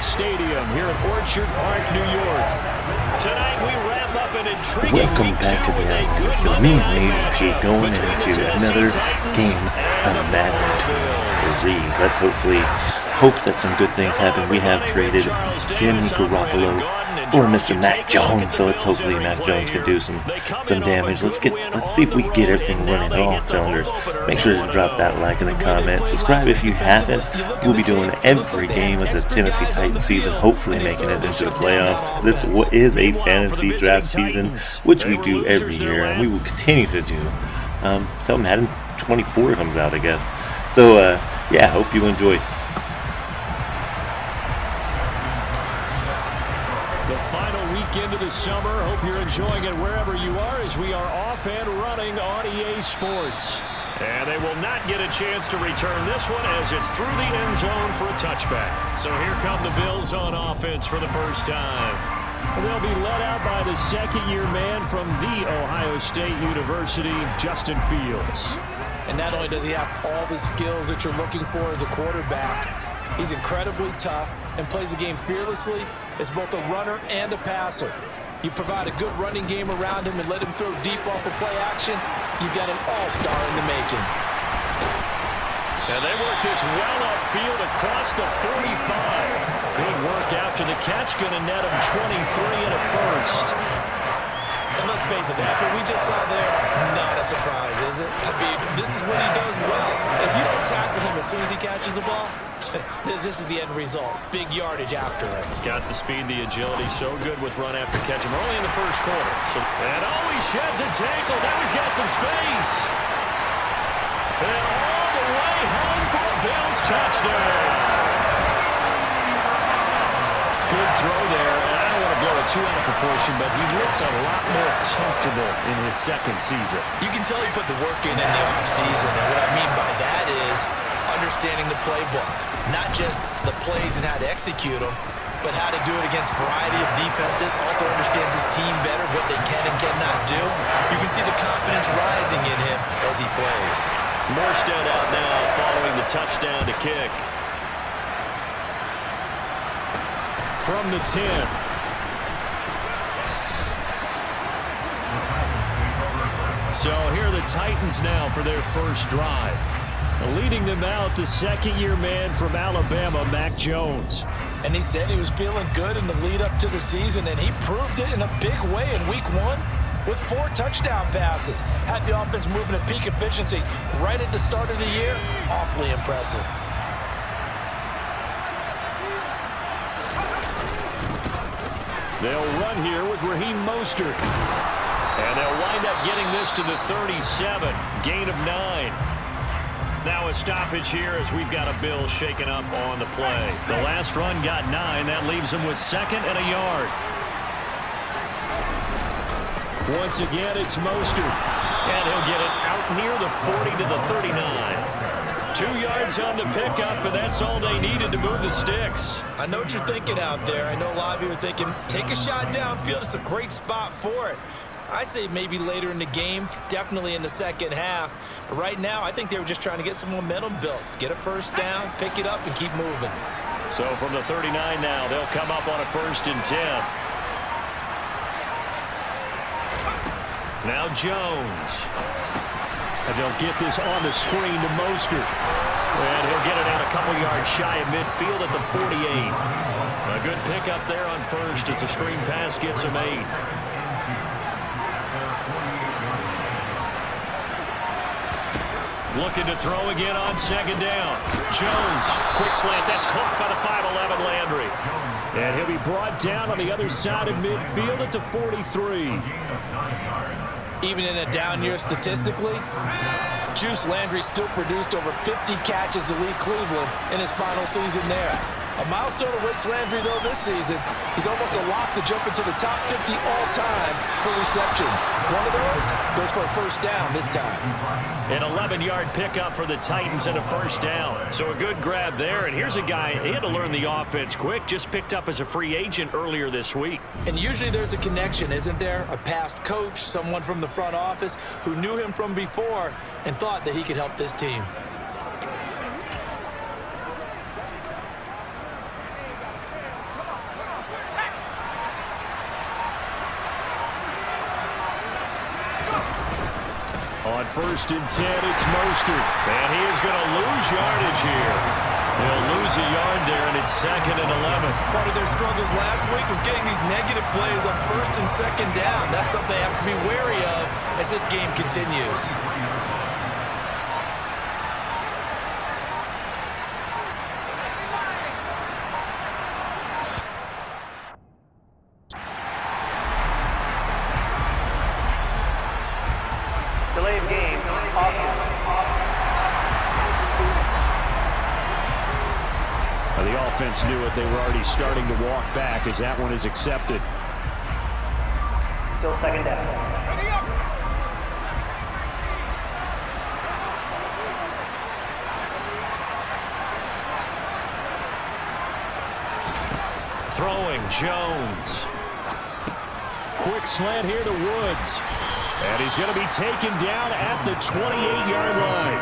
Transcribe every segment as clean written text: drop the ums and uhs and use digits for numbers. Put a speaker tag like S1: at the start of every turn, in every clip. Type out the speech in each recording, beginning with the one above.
S1: Stadium here in Orchard Park, New York. Tonight we wrap up an intriguing
S2: Welcome back to the Outlander Show. Me and Mage are going into another game of Madden 23. Let's hope that some good things happen. We have traded Jimmy Garoppolo for Mr. Mac Jones, so let's hopefully Mac Jones can do some damage. Let's see if we can get everything running on all cylinders. Make sure to drop that like in the comments. Subscribe if you haven't. We'll be doing every game of the Tennessee Titans season, hopefully making it into the playoffs. This is a fantasy draft season, which we do every year, and we will continue to do until Madden 24 comes out, I guess. So, yeah, hope you enjoy.
S1: Into the summer. Hope you're enjoying it wherever you are as we are off and running on EA Sports. And they will not get a chance to return this one as it's through the end zone for a touchback. So here come the Bills on offense for the first time. They'll be led out by the second-year man from The Ohio State University, Justin Fields.
S3: And not only does he have all the skills that you're looking for as a quarterback, he's incredibly tough and plays the game fearlessly as both a runner and a passer. You provide a good running game around him and let him throw deep off of play action, you've got an all-star in the making.
S1: And they work this well upfield across the 45. Good work after the catch, going to net him 23 and a first.
S3: And let's face it, after we just saw there, not a surprise, is it? I mean, this is what he does well. And if you don't tackle him as soon as he catches the ball, this is the end result. Big yardage after it.
S1: Got the speed, the agility, so good with run after catch. And we're only in the first quarter. And he sheds a tackle. Now he's got some space. And all the way home for a Bills touchdown. Good throw there. And I don't want to blow it too out of proportion, but he looks a lot more comfortable in his second season.
S3: You can tell he put the work in the offseason. And what I mean by that is understanding the playbook. Not just the plays and how to execute them, but how to do it against a variety of defenses. Also understands his team better, what they can and cannot do. You can see the confidence rising in him as he plays.
S1: Morstead out now following the touchdown to kick. From the 10. So here are the Titans now for their first drive. Leading them out, the second-year man from Alabama, Mac Jones.
S3: And he said he was feeling good in the lead-up to the season, and he proved it in a big way in Week 1 with 4 touchdown passes. Had the offense moving at peak efficiency right at the start of the year. Awfully impressive.
S1: They'll run here with Raheem Mostert. And they'll wind up getting this to the 37. Gain of 9. Now a stoppage here as we've got a Bill shaken up on the play. The last run got 9. That leaves him with second and a yard. Once again, it's Mostert. And he'll get it out near the 40 to the 39. 2 yards on the pickup, and that's all they needed to move the sticks.
S3: I know what you're thinking out there. I know a lot of you are thinking, take a shot downfield. It's a great spot for it. I'd say maybe later in the game, definitely in the second half. But right now, I think they were just trying to get some momentum built. Get a first down, pick it up, and keep moving.
S1: So from the 39 now, they'll come up on a 1st and 10. Now Jones. And they'll get this on the screen to Mostert. And he'll get it out a couple yards shy of midfield at the 48. A good pickup there on 1st as the screen pass gets him 8. Looking to throw again on 2nd down. Jones, quick slant. That's caught by the 5'11 Landry. And he'll be brought down on the other side of midfield at the 43.
S3: Even in a down year statistically, Juice Landry still produced over 50 catches to lead Cleveland in his final season there. A milestone awaits Landry, though, this season. He's almost a lock to jump into the top 50 all-time for receptions. One of those goes for a 1st down this time.
S1: An 11-yard pickup for the Titans and a 1st down. So a good grab there. And here's a guy, he had to learn the offense quick, just picked up as a free agent earlier this week.
S3: And usually there's a connection, isn't there? A past coach, someone from the front office who knew him from before and thought that he could help this team.
S1: On 1st and 10, it's Mostert. And he is going to lose yardage here. He'll lose a yard there, and it's 2nd and 11.
S3: Part of their struggles last week was getting these negative plays on 1st and 2nd down. That's something they have to be wary of as this game continues.
S4: Delay of game.
S1: The offense knew it. They were already starting to walk back as that one is accepted.
S4: Still 2nd down.
S1: Throwing, Jones. Quick slant here to Woods. And he's going to be taken down at the 28-yard line.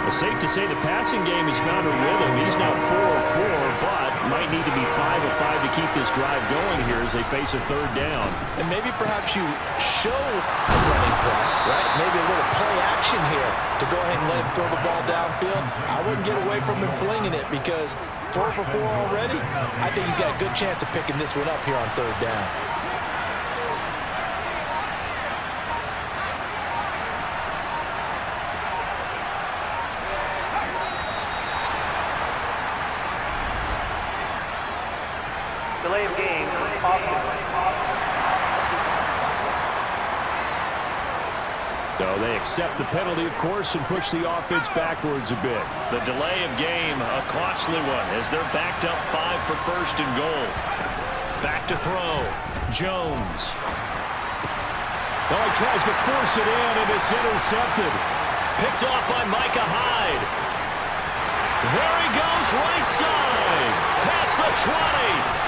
S1: It's safe to say the passing game has found a rhythm. He's now 4 of 4, but might need to be 5 of 5 to keep this drive going here as they face a 3rd down.
S3: And maybe perhaps you show the running play, right? Maybe a little play action here to go ahead and let him throw the ball downfield. I wouldn't get away from him flinging it because 4 for 4 already. I think he's got a good chance of picking this one up here on 3rd down.
S4: Delay of game.
S1: So they accept the penalty, of course, and push the offense backwards a bit. The delay of game, a costly one, as they're backed up 5 for 1st and goal. Back to throw. Jones. Oh, he tries to force it in, and it's intercepted. Picked off by Micah Hyde. There he goes, right side. Past the 20.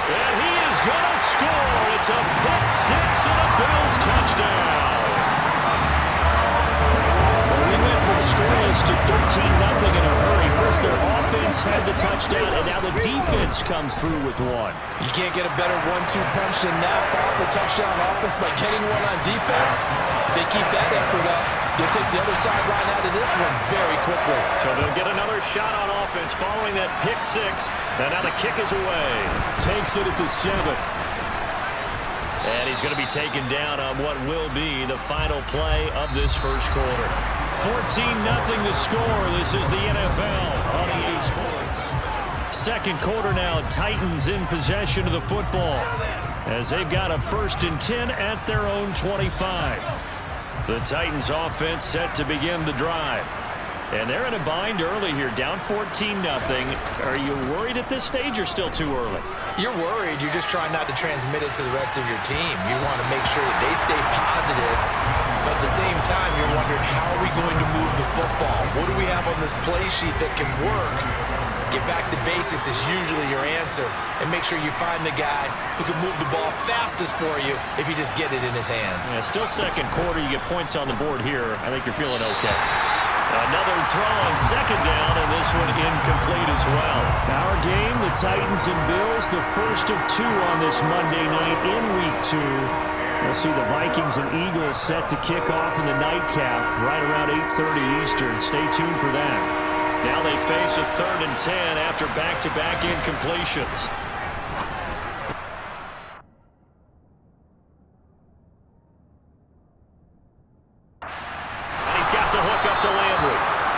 S1: And he is going to score. It's a pick 6 and a Bills touchdown. We went from scoreless to 13-0 in a hurry. First, their offense had the touchdown, and now the defense comes through with one.
S3: You can't get a better 1-2 punch than that. Follow the touchdown offense by getting one on defense. If they keep that effort up, you'll take the other sideline out of this one very quickly.
S1: So they'll get another shot on offense following that pick 6. And now the kick is away. Takes it at the 7. And he's going to be taken down on what will be the final play of this first quarter. 14-0 the score. This is the NFL on EA Sports. Second quarter now. Titans in possession of the football as they've got a 1st and 10 at their own 25. The Titans offense set to begin the drive. And they're in a bind early here, down 14-0. Are you worried at this stage or still too early?
S3: You're worried. You're just trying not to transmit it to the rest of your team. You want to make sure that they stay positive, but at the same time, you're wondering, how are we going to move the football? What do we have on this play sheet that can work? Get back to basics is usually your answer, and make sure you find the guy who can move the ball fastest for you if you just get it in his hands.
S1: Yeah, still second quarter. You get points on the board here. I think you're feeling okay. Another throw on 2nd down, and this one incomplete as well. Our game, the Titans and Bills, the first of 2 on this Monday night in Week 2. We'll see the Vikings and Eagles set to kick off in the nightcap right around 8:30 Eastern. Stay tuned for that. Now they face a 3rd and 10 after back-to-back incompletions.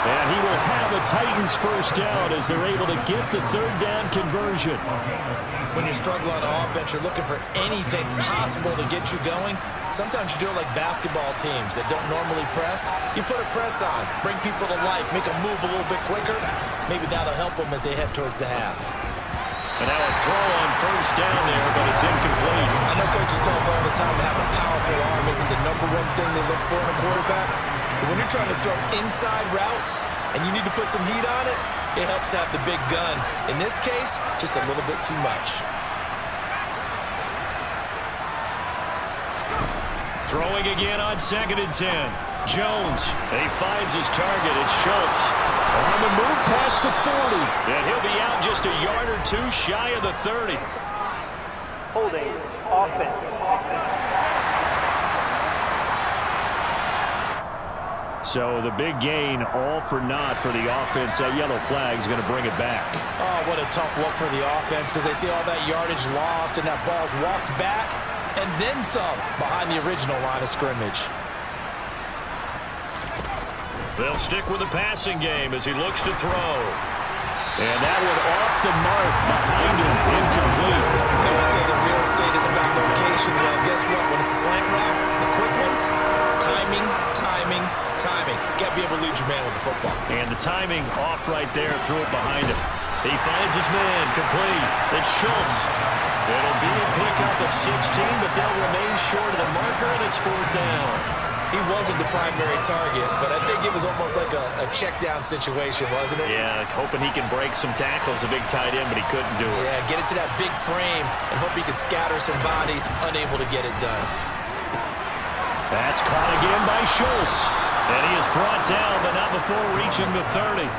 S1: And he will have a Titans first down as they're able to get the 3rd down conversion.
S3: When you struggle on offense, you're looking for anything possible to get you going. Sometimes you do it like basketball teams that don't normally press. You put a press on, bring people to life, make them move a little bit quicker. Maybe that'll help them as they head towards the half.
S1: And now a throw on 1st down there, but it's incomplete.
S3: I know coaches tell us all the time that having a powerful arm isn't the #1 thing they look for in a quarterback. But when you're trying to throw inside routes and you need to put some heat on it, it helps to have the big gun. In this case, just a little bit too much.
S1: Throwing again on 2nd and 10. Jones, and he finds his target. It's Schultz. On the move past the 40. And he'll be out just a yard or 2 shy of the 30.
S4: Holding offense.
S1: So the big gain, all for naught for the offense. That yellow flag is going to bring it back.
S3: Oh, what a tough look for the offense because they see all that yardage lost and that ball's walked back and then some behind the original line of scrimmage.
S1: They'll stick with the passing game as he looks to throw. And that one off the mark behind him, incomplete.
S3: They always say the real estate is about location. Well, guess what? When it's a slant route, the quick ones, timing, timing, timing. Got to be able to lead your man with the football.
S1: And the timing off right there, threw it behind him. He finds his man, complete. It's Schultz. It'll be a pickup of 16, but they'll remain short of the marker, and it's 4th down.
S3: He wasn't the primary target, but I think it was almost like a check-down situation, wasn't it?
S1: Yeah, hoping he can break some tackles, a big tight end, but he couldn't do it.
S3: Yeah, get it to that big frame and hope he could scatter some bodies, unable to get it done.
S1: That's caught again by Schultz. And he is brought down, but not before reaching the 30.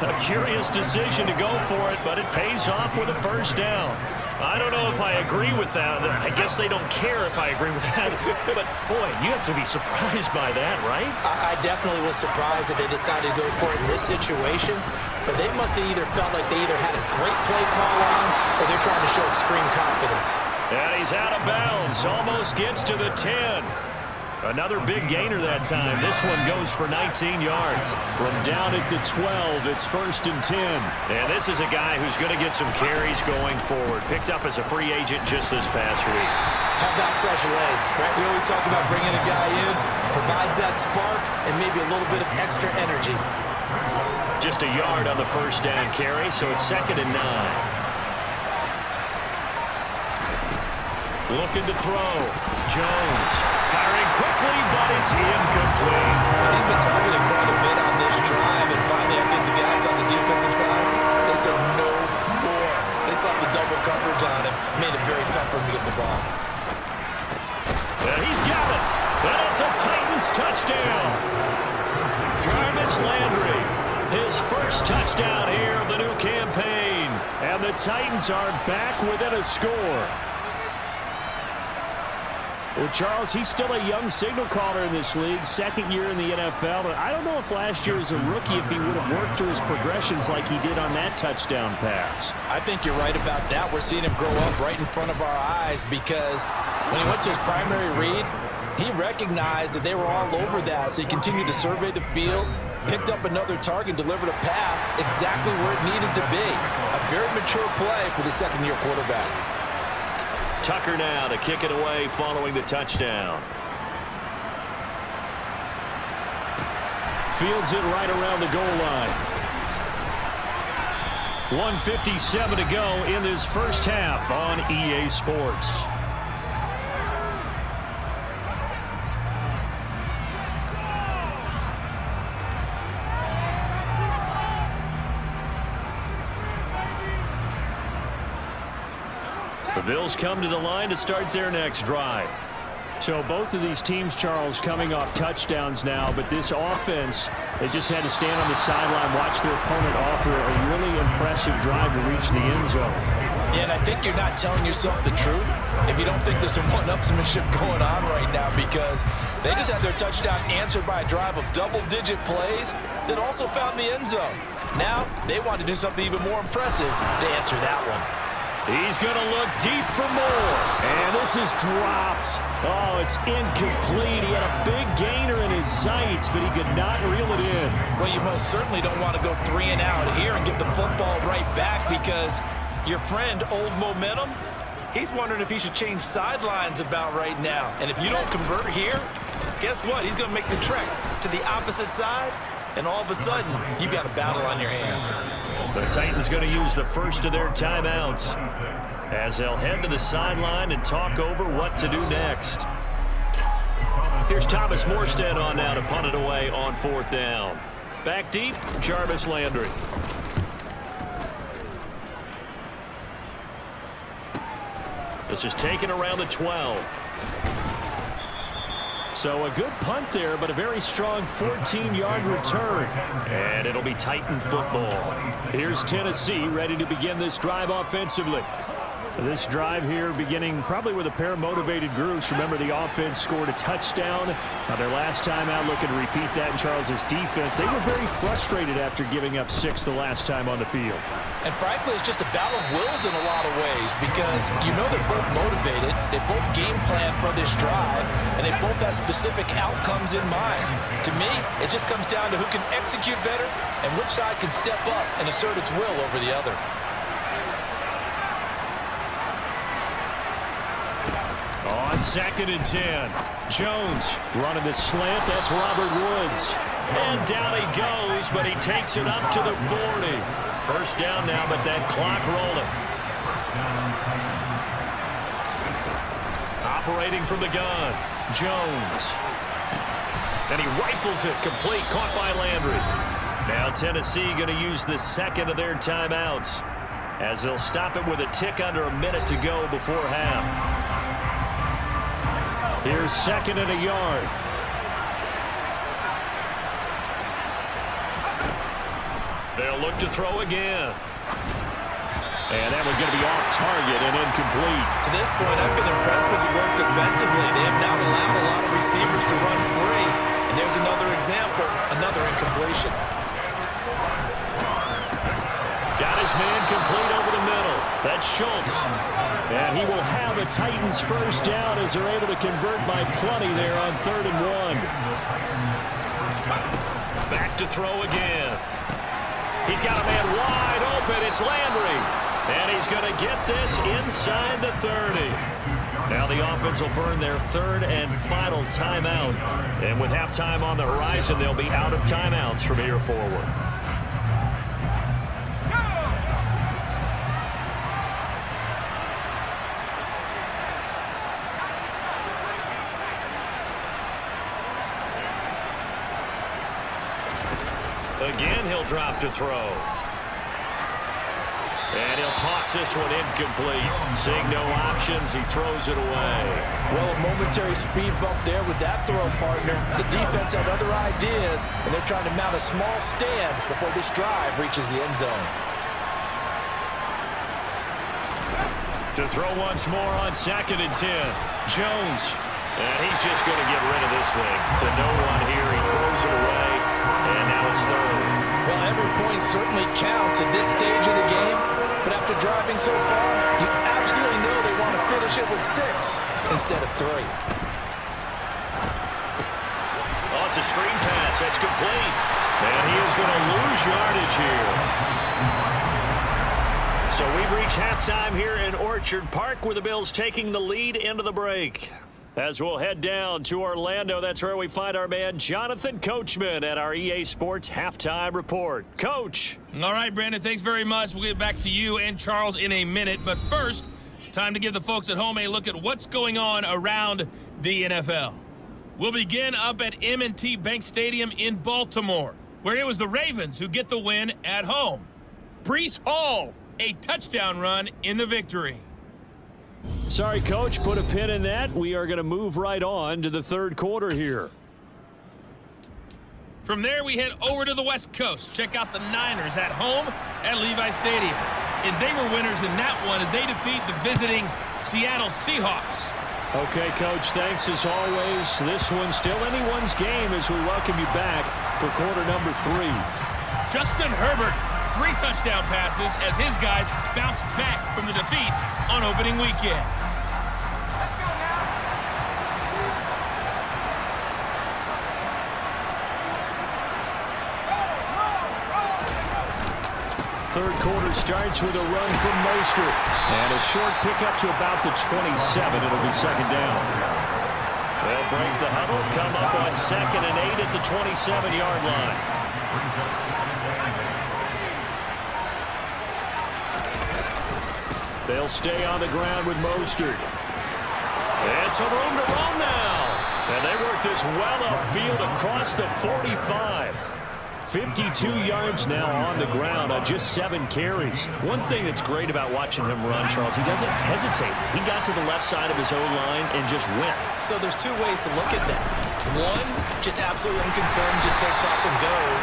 S1: A curious decision to go for it, but it pays off with a 1st down. I don't know if I agree with that. I guess they don't care if I agree with that. But, boy, you have to be surprised by that, right?
S3: I definitely was surprised that they decided to go for it in this situation. But they must have either felt like they either had a great play call on or they're trying to show extreme confidence.
S1: And he's out of bounds. Almost gets to the 10. Another big gainer that time. This one goes for 19 yards. From down at the 12, it's 1st and 10. And this is a guy who's going to get some carries going forward. Picked up as a free agent just this past week.
S3: How about fresh legs, right? We always talk about bringing a guy in, provides that spark, and maybe a little bit of extra energy.
S1: Just a yard on the 1st down carry, so it's 2nd and 9. Looking to throw. Jones firing quickly, but it's incomplete.
S3: He's been targeted quite a bit on this drive, and finally I think the guys on the defensive side, they said no more. They slapped the double coverage on him, made it very tough for him to get the ball.
S1: And he's got it. And it's a Titans touchdown. Jarvis Landry, his 1st touchdown here of the new campaign. And the Titans are back within a score. Well, Charles, he's still a young signal caller in this league, 2nd year in the NFL. But I don't know if last year as a rookie, if he would have worked through his progressions like he did on that touchdown pass.
S3: I think you're right about that. We're seeing him grow up right in front of our eyes because when he went to his primary read, he recognized that they were all over that. So he continued to survey the field, picked up another target, delivered a pass exactly where it needed to be. A very mature play for the 2nd-year quarterback.
S1: Tucker now to kick it away following the touchdown. Fields it right around the goal line. 1:57 to go in this 1st half on EA Sports. The Bills come to the line to start their next drive. So both of these teams, Charles, coming off touchdowns now, but this offense, they just had to stand on the sideline, watch their opponent offer a really impressive drive to reach the end zone.
S3: Yeah, and I think you're not telling yourself the truth if you don't think there's some one-upsmanship going on right now because they just had their touchdown answered by a drive of double-digit plays that also found the end zone. Now they want to do something even more impressive to answer that one.
S1: He's going to look deep for more. And this is dropped. Oh, it's incomplete. He had a big gainer in his sights, but he could not reel it in.
S3: Well, you most certainly don't want to go 3 and out here and get the football right back because your friend, Old Momentum, he's wondering if he should change sidelines about right now. And if you don't convert here, guess what? He's going to make the trek to the opposite side, and all of a sudden, you've got a battle on your hands.
S1: The Titans going to use the first of their timeouts as they'll head to the sideline and talk over what to do next. Here's Thomas Morstead on now to punt it away on 4th down. Back deep, Jarvis Landry. This is taken around the 12. So a good punt there, but a very strong 14-yard return. And it'll be Titan football. Here's Tennessee ready to begin this drive offensively. This drive here beginning probably with a pair of motivated groups. Remember, the offense scored a touchdown. Their last time out, looking to repeat that in Charles's defense. They were very frustrated after giving up 6 the last time on the field.
S3: And frankly, it's just a battle of wills in a lot of ways because you know they're both motivated. They both game plan for this drive, and they both have specific outcomes in mind. To me, it just comes down to who can execute better and which side can step up and assert its will over the other.
S1: On 2nd and 10, Jones running the slant. That's Robert Woods. And down he goes, but he takes it up to the 40. First down now, but that clock rolling. Operating from the gun, Jones. And he rifles it complete, caught by Landry. Now Tennessee going to use the second of their timeouts as they'll stop it with a tick under a minute to go before half. Here's 2nd and a yard. They'll look to throw again. And that one's going to be off target and incomplete.
S3: To this point, I've been impressed with the work defensively. They have not allowed a lot of receivers to run free. And there's another example, another incompletion.
S1: Got his man complete over the middle. That's Schultz. And he will have a Titans first down as they're able to convert by plenty there on 3rd and 1. Back to throw again. He's got a man wide open. It's Landry. And he's going to get this inside the 30. Now the offense will burn their 3rd and final timeout. And with halftime on the horizon, they'll be out of timeouts from here forward. Again, he'll drop to throw. And he'll toss this one incomplete. Seeing no options, he throws it away.
S3: Well, a momentary speed bump there with that throw, partner. The defense had other ideas, and they're trying to mount a small stand before this drive reaches the end zone.
S1: To throw once more on 2nd and 10. Jones. And he's just going to get rid of this thing. To no one here. He throws it away. And now it's 3rd.
S3: Well, every point certainly counts at this stage of the game. But after driving so far, you absolutely know they want to finish it with 6 instead of 3.
S1: Oh, it's a screen pass. That's complete. And he is going to lose yardage here. So we've reached halftime here in Orchard Park with the Bills taking the lead into the break. As we'll head down to Orlando, that's where we find our man Jonathan Coachman at our EA Sports Halftime Report. Coach.
S5: All right, Brandon, thanks very much. We'll get back to you and Charles in a minute. But first, time to give the folks at home a look at what's going on around the NFL. We'll begin up at M&T Bank Stadium in Baltimore, where it was the Ravens who get the win at home. Breece Hall, a touchdown run in the victory.
S1: Sorry, Coach, put a pin in that. We are going to move right on to the 3rd quarter here.
S5: From there, we head over to the West Coast. Check out the Niners at home at Levi Stadium. And they were winners in that one as they defeat the visiting Seattle Seahawks.
S1: Okay, Coach, thanks as always. This one's still anyone's game as we welcome you back for quarter number 3.
S5: Justin Herbert, 3 touchdown passes as his guys bounce back from the defeat on opening weekend.
S1: Third quarter starts with a run from Mostert. And a short pickup to about the 27. It'll be 2nd down. They'll break the huddle, come up on 2nd and 8 at the 27-yard line. They'll stay on the ground with Mostert. And some room to run now. And they work this well upfield across the 45. 52 yards now on the ground on just 7 carries. One thing that's great about watching him run, Charles, he doesn't hesitate. He got to the left side of his own line and just went.
S3: So there's 2 ways to look at that. One, just absolutely unconcerned, just takes off and goes.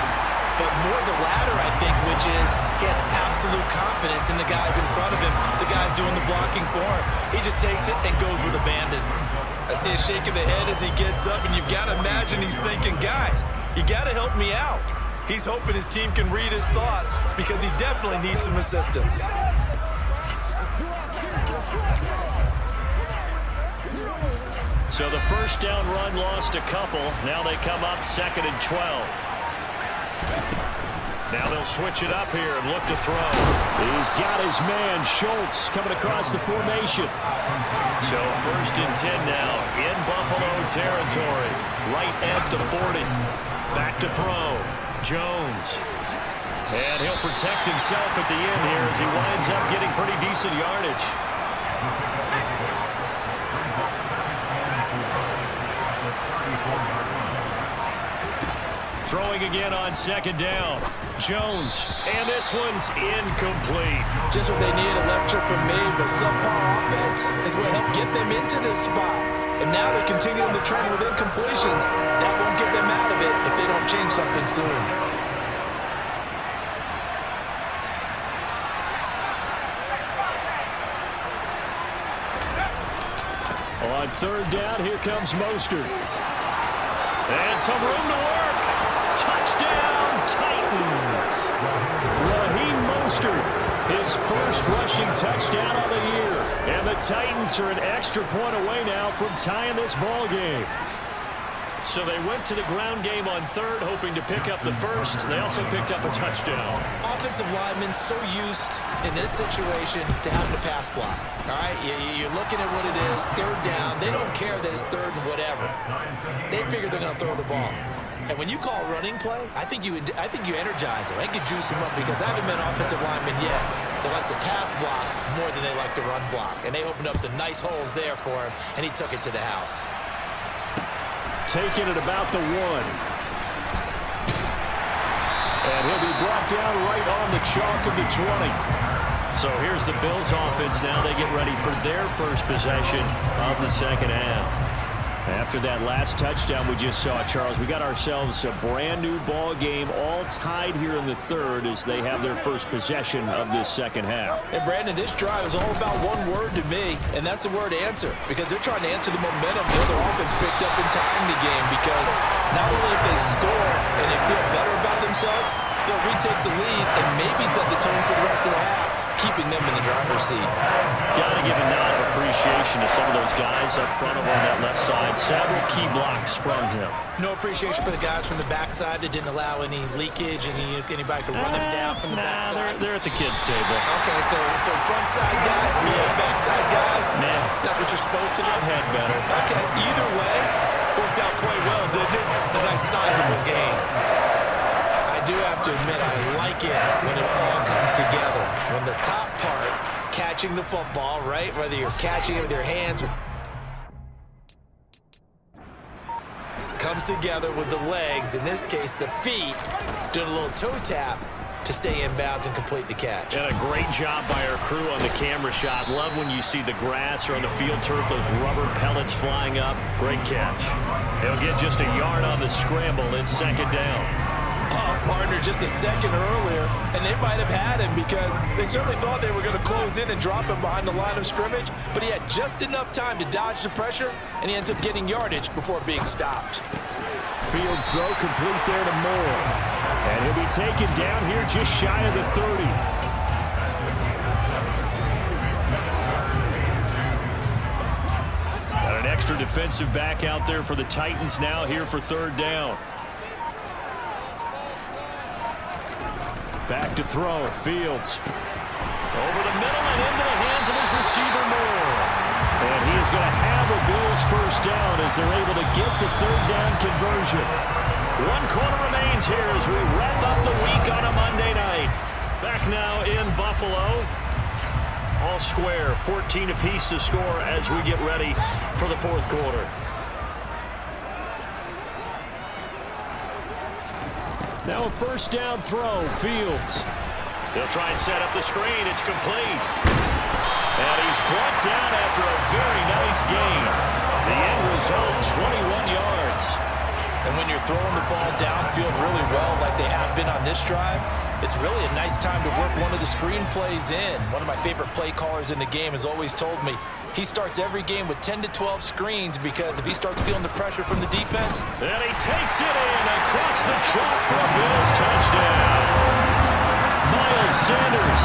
S3: but more the latter, I think, which is he has absolute confidence in the guys in front of him, the guys doing the blocking for him. He just takes it and goes with abandon. I see a shake of the head as he gets up, and you've got to imagine he's thinking, guys, you got to help me out. He's hoping his team can read his thoughts because he definitely needs some assistance.
S1: So the first down run lost a couple. Now they come up 2nd and 12. Now they'll switch it up here and look to throw. He's got his man, Schultz, coming across the formation. So 1st and 10 now in Buffalo territory. Right at the 40. Back to throw. Jones. And he'll protect himself at the end here as he winds up getting pretty decent yardage. Throwing again on 2nd down. Jones. And this one's incomplete.
S3: Just what they need, a lecture from me, but subpar offense is what helped get them into this spot. And now they're continuing the trend with incompletions. That won't get them out of it if they don't change something soon.
S1: On 3rd down, here comes Mostert. And some room to work. Touchdown, Titans. Raheem Mostert, his first rushing touchdown of the year. And the Titans are an extra point away now from tying this ball game. So they went to the ground game on 3rd, hoping to pick up the first. They also picked up a touchdown.
S3: Offensive linemen so used in this situation to having to pass block. All right, you're looking at what it is, 3rd down. They don't care that it's 3rd and whatever. They figure they're going to throw the ball. And when you call running play, I think you energize them. I think you juice them up because I haven't met an offensive lineman yet that likes to pass block more than they like to run block. And they opened up some nice holes there for him, and he took it to the house.
S1: Taking it about the 1. And he'll be brought down right on the chalk of the 20. So here's the Bills offense now. They get ready for their first possession of the 2nd half. After that last touchdown we just saw, Charles, we got ourselves a brand new ball game, all tied here in the 3rd as they have their first possession of this 2nd half.
S3: And Brandon, this drive is all about one word to me, and that's the word answer, because they're trying to answer the momentum the other offense picked up in time in the game, because not only if they score and they feel better about themselves, they'll retake the lead and maybe set the tone for the rest of the half, keeping them in the driver's seat.
S1: Got to give a nod of appreciation to some of those guys up front over on that left side. Several key blocks sprung him.
S3: No appreciation for the guys from the backside that didn't allow any leakage, anybody could run them down from the backside.
S1: They're at the kids' table.
S3: Okay, so front side guys, backside guys.
S1: Man,
S3: that's what you're supposed to do.
S1: I've had better.
S3: Okay, either way, worked out quite well, didn't it? A nice sizable gain. I do have to admit, I like it when it all comes together. When the top part, catching the football, right? Whether you're catching it with your hands or comes together with the legs, in this case the feet, doing a little toe tap to stay in bounds and complete the catch.
S1: And a great job by our crew on the camera shot. Love when you see the grass or on the field turf, those rubber pellets flying up. Great catch. He'll get just a yard on the scramble in 2nd down.
S3: Oh, partner, just a second earlier, and they might have had him because they certainly thought they were going to close in and drop him behind the line of scrimmage, but he had just enough time to dodge the pressure, and he ends up getting yardage before being stopped.
S1: Fields throw complete there to Moore, and he'll be taken down here just shy of the 30. Got an extra defensive back out there for the Titans now here for 3rd down. Back to throw, Fields. Over the middle and into the hands of his receiver, Moore. And he is going to have a Bills first down as they're able to get the 3rd down conversion. 1 quarter remains here as we wrap up the week on a Monday night. Back now in Buffalo. All square, 14 apiece to score as we get ready for the 4th quarter. Now a first down throw, Fields. They'll try and set up the screen. It's complete. And he's brought down after a very nice game. The end result, 21 yards.
S3: And when you're throwing the ball downfield really well like they have been on this drive, it's really a nice time to work one of the screen plays in. One of my favorite play callers in the game has always told me he starts every game with 10 to 12 screens because if he starts feeling the pressure from the defense.
S1: And he takes it in across the chalk for a Bills touchdown. Miles Sanders,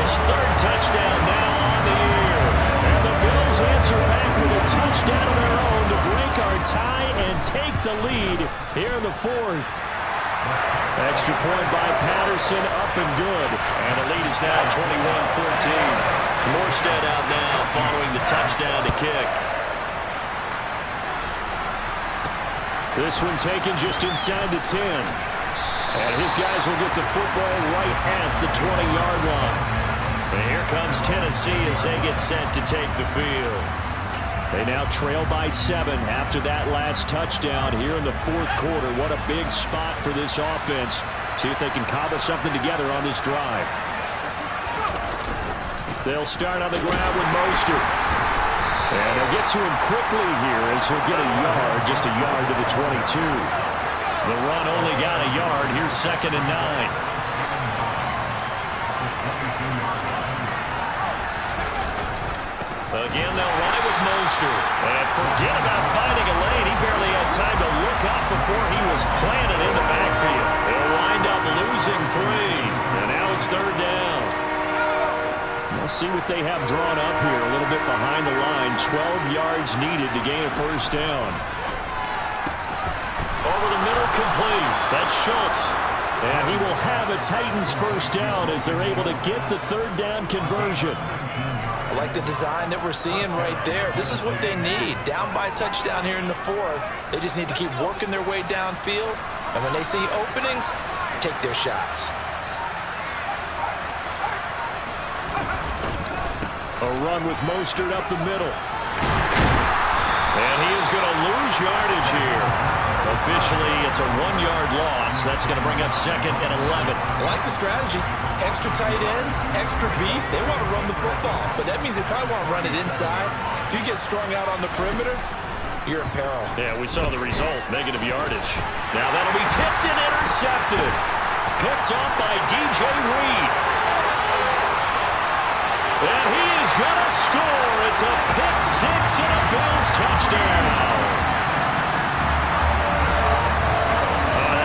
S1: his third touchdown now on the year. And the Bills answer back with a touchdown of their own to break our tie and take the lead here in the fourth. Extra point by Patterson, up and good. And the lead is now 21-14. Morstead out now following the touchdown to kick. This one taken just inside the 10. And his guys will get the football right at the 20-yard line. And here comes Tennessee as they get set to take the field. They now trail by 7 after that last touchdown here in the fourth quarter. What a big spot for this offense. See if they can cobble something together on this drive. They'll start on the ground with Mostert. And they'll get to him quickly here as he'll get a yard, just a yard to the 22. The run only got a yard. Here's 2nd and 9. Again, they'll run it with Mostert. And forget about finding a lane. He barely had time to look up before he was planted in the backfield. They'll wind up losing 3. And now it's 3rd down. We'll see what they have drawn up here. A little bit behind the line. 12 yards needed to gain a first down. Over the middle, complete. That's Schultz. And he will have a Titans first down as they're able to get the 3rd down conversion.
S3: I like the design that we're seeing right there. This is what they need. Down by a touchdown here in the fourth. They just need to keep working their way downfield. And when they see openings, take their shots.
S1: A run with Mostert up the middle. And he is going to lose yardage here. Officially, it's a 1-yard loss. That's going to bring up 2nd and 11.
S3: I like the strategy. Extra tight ends, extra beef. They want to run the football, but that means they probably want to run it inside. If you get strung out on the perimeter, you're in peril.
S1: Yeah, we saw the result, negative yardage. Now that'll be tipped and intercepted. Picked off by DJ Reed. And he is going to score. It's a pick 6 and a Bills touchdown.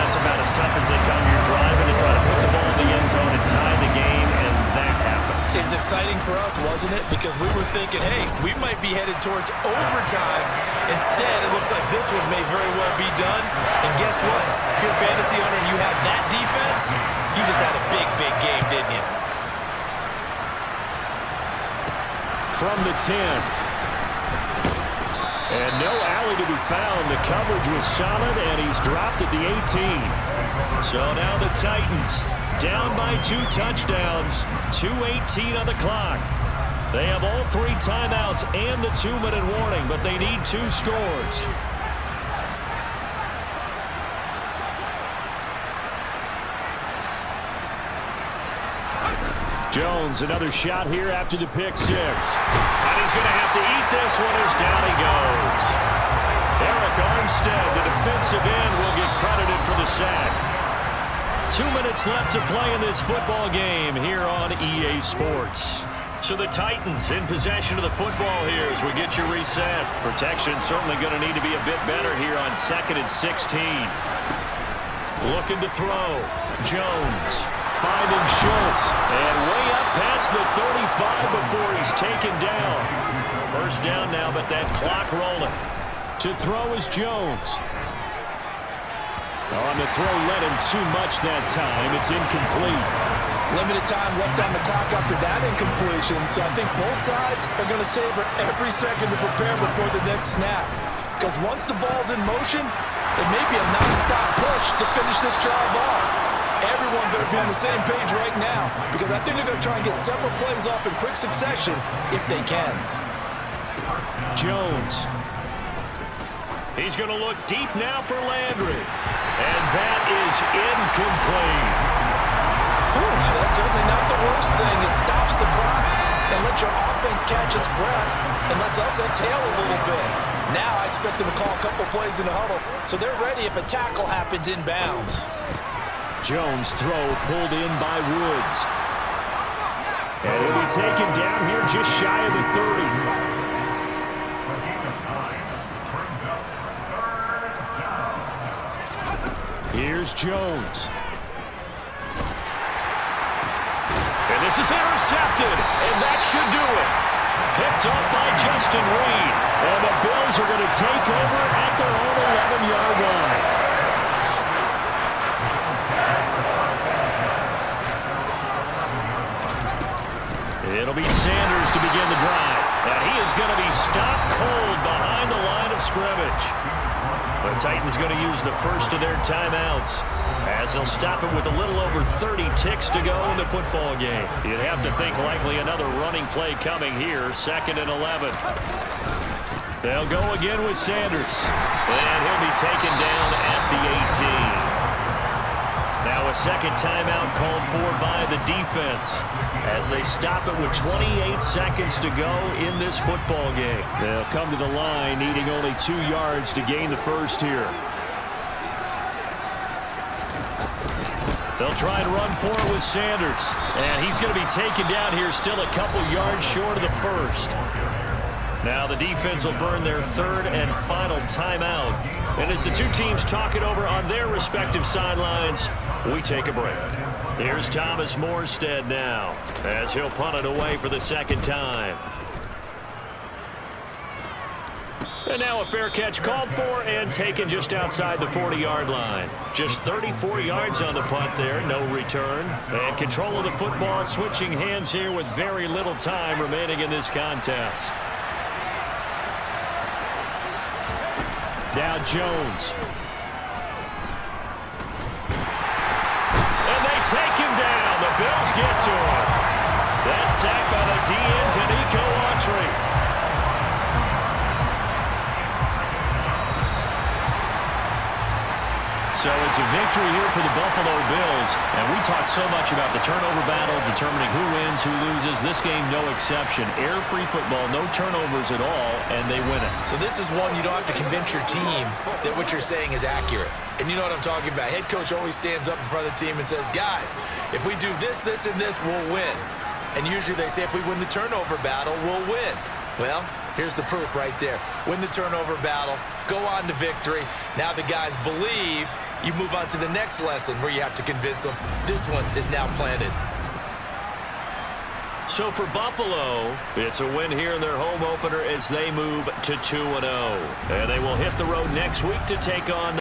S1: That's about as tough as they come. You're driving to try to put the ball in the end zone and tie the game, and that happens.
S3: It's exciting for us, wasn't it? Because we were thinking, hey, we might be headed towards overtime. Instead, it looks like this one may very well be done. And guess what? If you're a fantasy owner and you have that defense, you just had a big, big game, didn't you?
S1: From the 10. And no alley to be found. The coverage was solid, and he's dropped at the 18. So now the Titans down by 2 touchdowns. 2:18 on the clock. They have all 3 timeouts and the 2-minute warning, but they need 2 scores. Jones, another shot here after the pick 6. And he's going to have to eat this one as down he goes. Eric Armstead, the defensive end, will get credited for the sack. 2 minutes left to play in this football game here on EA Sports. So the Titans in possession of the football here as we get you reset. Protection certainly going to need to be a bit better here on 2nd and 16. Looking to throw. Jones finding Schultz. And way up past the 35 before he's taken down. First down now, but that clock rolling. To throw is Jones. On the throw, let him too much that time. It's incomplete.
S3: Limited time left on the clock after that incompletion, so I think both sides are going to savor every second to prepare before the next snap. Because once the ball's in motion, it may be a non-stop push to finish this drive off. Everyone better be on the same page right now, because I think they're going to try and get several plays off in quick succession if they can.
S1: Jones. He's going to look deep now for Landry. And that is incomplete.
S3: Ooh, that's certainly not the worst thing. It stops the clock and lets your offense catch its breath and lets us exhale a little bit. Now I expect them to call a couple plays in the huddle, so they're ready if a tackle happens inbounds.
S1: Jones' throw pulled in by Woods. And he'll be taken down here just shy of the 30. Here's Jones. And this is intercepted, and that should do it. Picked up by Justin Reed. And the Bills are going to take over at their own 11-yard line. It'll be Sanders to begin the drive. And he is going to be stopped cold behind the line of scrimmage. The Titans going to use the first of their timeouts as they'll stop it with a little over 30 ticks to go in the football game. You'd have to think likely another running play coming here, 2nd and 11. They'll go again with Sanders, and he'll be taken down at the 18. Now a second timeout called for by the defense as they stop it with 28 seconds to go in this football game. They'll come to the line needing only 2 yards to gain the first here. They'll try and run for it with Sanders. And he's going to be taken down here still a couple yards short of the first. Now the defense will burn their 3rd and final timeout. And as the two teams talk it over on their respective sidelines, we take a break. Here's Thomas Morstead now as he'll punt it away for the 2nd time. And now a fair catch called for and taken just outside the 40-yard line. Just 34 yards on the punt there, no return. And control of the football switching hands here with very little time remaining in this contest. Now Jones. And they take him down. The Bills get to him. That's sacked by the DN, Danico Autry. So it's a victory here for the Buffalo Bills. And we talked so much about the turnover battle, determining who wins, who loses. This game, no exception. Air-free football, no turnovers at all, and they win it.
S3: So this is one you don't have to convince your team that what you're saying is accurate. And you know what I'm talking about. Head coach always stands up in front of the team and says, guys, if we do this, this, and this, we'll win. And usually they say if we win the turnover battle, we'll win. Well, here's the proof right there. Win the turnover battle, go on to victory. Now the guys believe. You move on to the next lesson where you have to convince them. This one is now planted.
S1: So for Buffalo, it's a win here in their home opener as they move to 2-0. And they will hit the road next week to take on